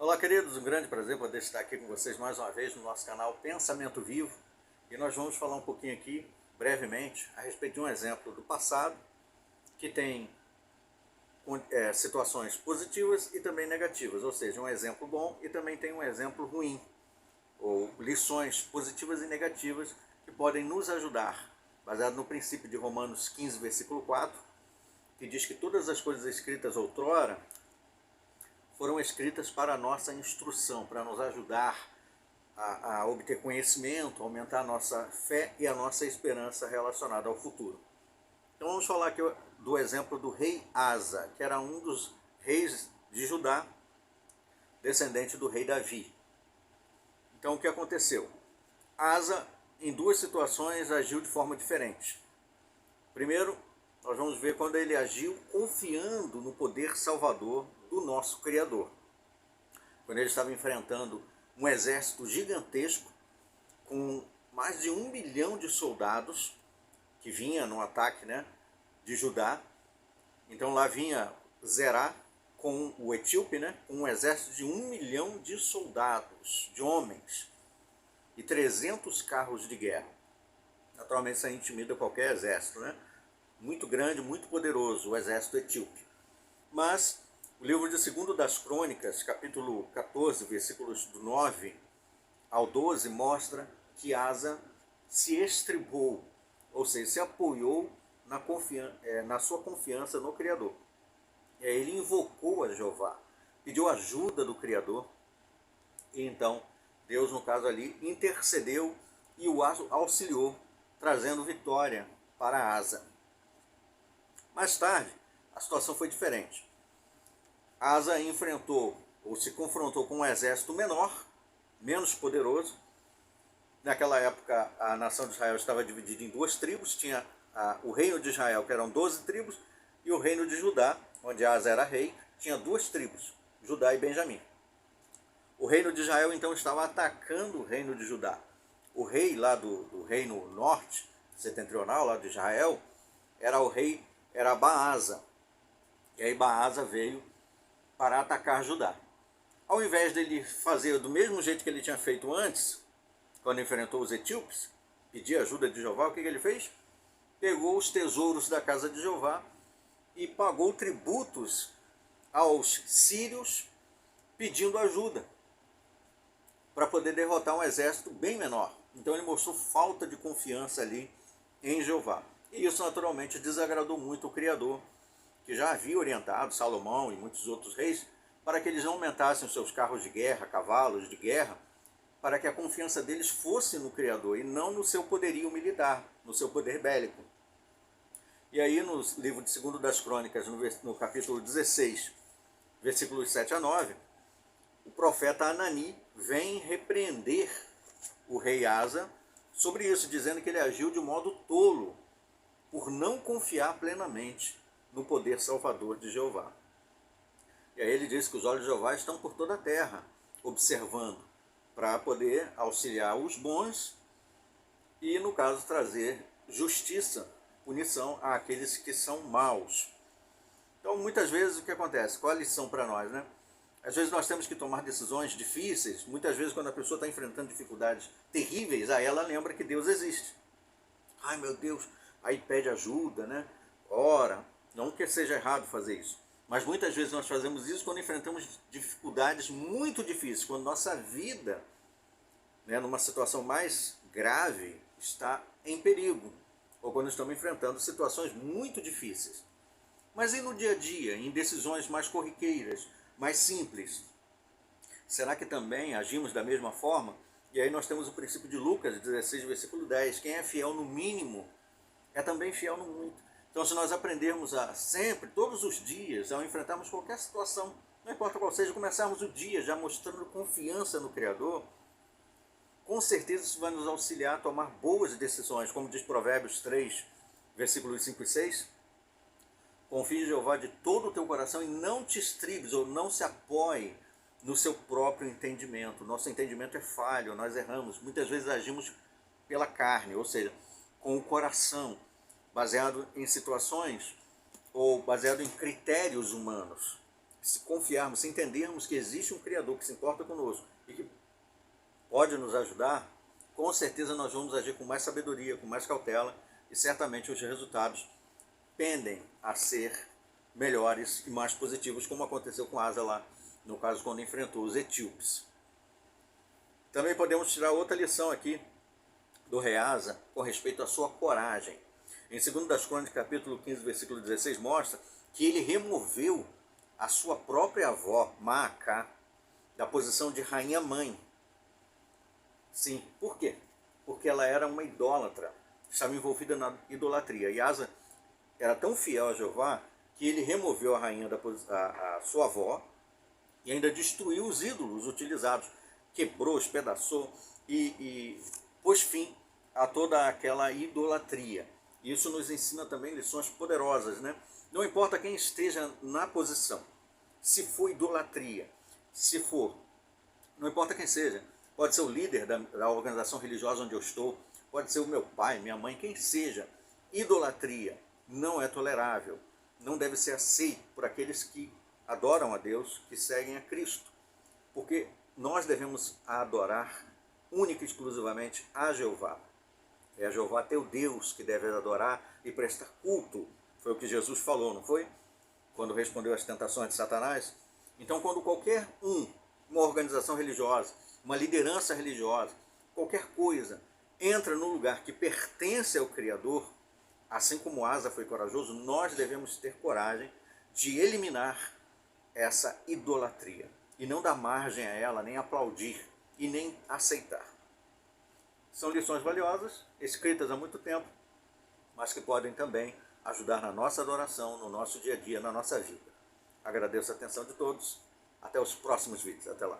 Olá, queridos, um grande prazer poder estar aqui com vocês mais uma vez no nosso canal Pensamento Vivo. E nós vamos falar um pouquinho aqui, brevemente, a respeito de um exemplo do passado que tem situações positivas e também negativas, ou seja, um exemplo bom e também tem um exemplo ruim, ou lições positivas e negativas que podem nos ajudar, baseado no princípio de Romanos 15, versículo 4, que diz que todas as coisas escritas outrora foram escritas para a nossa instrução, para nos ajudar a obter conhecimento, aumentar a nossa fé e a nossa esperança relacionada ao futuro. Então vamos falar aqui do exemplo do rei Asa, que era um dos reis de Judá, descendente do rei Davi. Então o que aconteceu? Asa, em duas situações, agiu de forma diferente. Primeiro, nós vamos ver quando ele agiu confiando no poder salvador do nosso Criador. Quando ele estava enfrentando um exército gigantesco, com mais de 1 milhão de soldados, que vinha no ataque, de Judá. Então lá vinha Zerá com o etíope, com um exército de 1 milhão de soldados, de homens, e 300 carros de guerra. Naturalmente isso intimida qualquer exército, muito grande, muito poderoso, o exército etíope. Mas o livro de 2 das Crônicas, capítulo 14, versículos do 9 ao 12, mostra que Asa se estribou, ou seja, se apoiou na sua confiança no Criador. Ele invocou a Jeová, pediu ajuda do Criador, e então Deus, no caso ali, intercedeu e o auxiliou, trazendo vitória para Asa. Mais tarde, a situação foi diferente. Asa enfrentou ou se confrontou com um exército menor, menos poderoso. Naquela época, a nação de Israel estava dividida em duas tribos. Tinha o reino de Israel, que eram 12 tribos, e o reino de Judá, onde Asa era rei, tinha duas tribos, Judá e Benjamim. O reino de Israel, então, estava atacando o reino de Judá. O rei lá do reino norte, setentrional, lá de Israel, era Baasa. E aí Baasa veio para atacar Judá. Ao invés dele fazer do mesmo jeito que ele tinha feito antes, quando enfrentou os etíopes, pedir ajuda de Jeová, o que ele fez? Pegou os tesouros da casa de Jeová e pagou tributos aos sírios, pedindo ajuda para poder derrotar um exército bem menor. Então ele mostrou falta de confiança ali em Jeová. E isso naturalmente desagradou muito o Criador, que já havia orientado Salomão e muitos outros reis para que eles aumentassem os seus carros de guerra, cavalos de guerra, para que a confiança deles fosse no Criador e não no seu poderio militar, no seu poder bélico. E aí no livro de 2 das Crônicas, no capítulo 16, versículos 7 a 9, o profeta Anani vem repreender o rei Asa sobre isso, dizendo que ele agiu de modo tolo, por não confiar plenamente no poder salvador de Jeová. E aí ele diz que os olhos de Jeová estão por toda a terra, observando, para poder auxiliar os bons e, no caso, trazer justiça, punição àqueles que são maus. Então, muitas vezes, o que acontece? Qual a lição para nós, Às vezes nós temos que tomar decisões difíceis. Muitas vezes, quando a pessoa está enfrentando dificuldades terríveis, aí ela lembra que Deus existe. Ai, meu Deus, aí pede ajuda, ora. Não que seja errado fazer isso, mas muitas vezes nós fazemos isso quando enfrentamos dificuldades muito difíceis, quando nossa vida, numa situação mais grave, está em perigo, ou quando estamos enfrentando situações muito difíceis. Mas e no dia a dia, em decisões mais corriqueiras, mais simples? Será que também agimos da mesma forma? E aí nós temos o princípio de Lucas 16, versículo 10. Quem é fiel no mínimo é também fiel no muito. Então, se nós aprendermos a sempre, todos os dias, ao enfrentarmos qualquer situação, não importa qual seja, começarmos o dia já mostrando confiança no Criador, com certeza isso vai nos auxiliar a tomar boas decisões, como diz Provérbios 3, versículos 5 e 6. Confie em Jeová de todo o teu coração e não te estribes ou não se apoie no seu próprio entendimento. Nosso entendimento é falho, nós erramos. Muitas vezes agimos pela carne, ou seja, com o coração, baseado em situações ou baseado em critérios humanos. se confiarmos, se entendermos que existe um Criador que se importa conosco e que pode nos ajudar, com certeza nós vamos agir com mais sabedoria, com mais cautela, e certamente os resultados tendem a ser melhores e mais positivos, como aconteceu com Asa lá, no caso quando enfrentou os etíopes. Também podemos tirar outra lição aqui do rei Asa com respeito à sua coragem. Em 2 Crônicas, capítulo 15, versículo 16, mostra que ele removeu a sua própria avó, Maacá, da posição de rainha-mãe. Sim, por quê? Porque ela era uma idólatra, estava envolvida na idolatria. E Asa era tão fiel a Jeová que ele removeu a rainha a sua avó e ainda destruiu os ídolos utilizados, quebrou, espedaçou e pôs fim a toda aquela idolatria. Isso nos ensina também lições poderosas, né? Não importa quem esteja na posição, se for idolatria, se for, não importa quem seja, pode ser o líder da organização religiosa onde eu estou, pode ser o meu pai, minha mãe, quem seja, idolatria não é tolerável, não deve ser aceito por aqueles que adoram a Deus, que seguem a Cristo, porque nós devemos adorar única e exclusivamente a Jeová. É a Jeová teu Deus que deve adorar e prestar culto. Foi o que Jesus falou, não foi? Quando respondeu às tentações de Satanás. Então, quando qualquer uma organização religiosa, uma liderança religiosa, qualquer coisa, entra no lugar que pertence ao Criador, assim como Asa foi corajoso, nós devemos ter coragem de eliminar essa idolatria e não dar margem a ela, nem aplaudir e nem aceitar. São lições valiosas, escritas há muito tempo, mas que podem também ajudar na nossa adoração, no nosso dia a dia, na nossa vida. Agradeço a atenção de todos. Até os próximos vídeos. Até lá.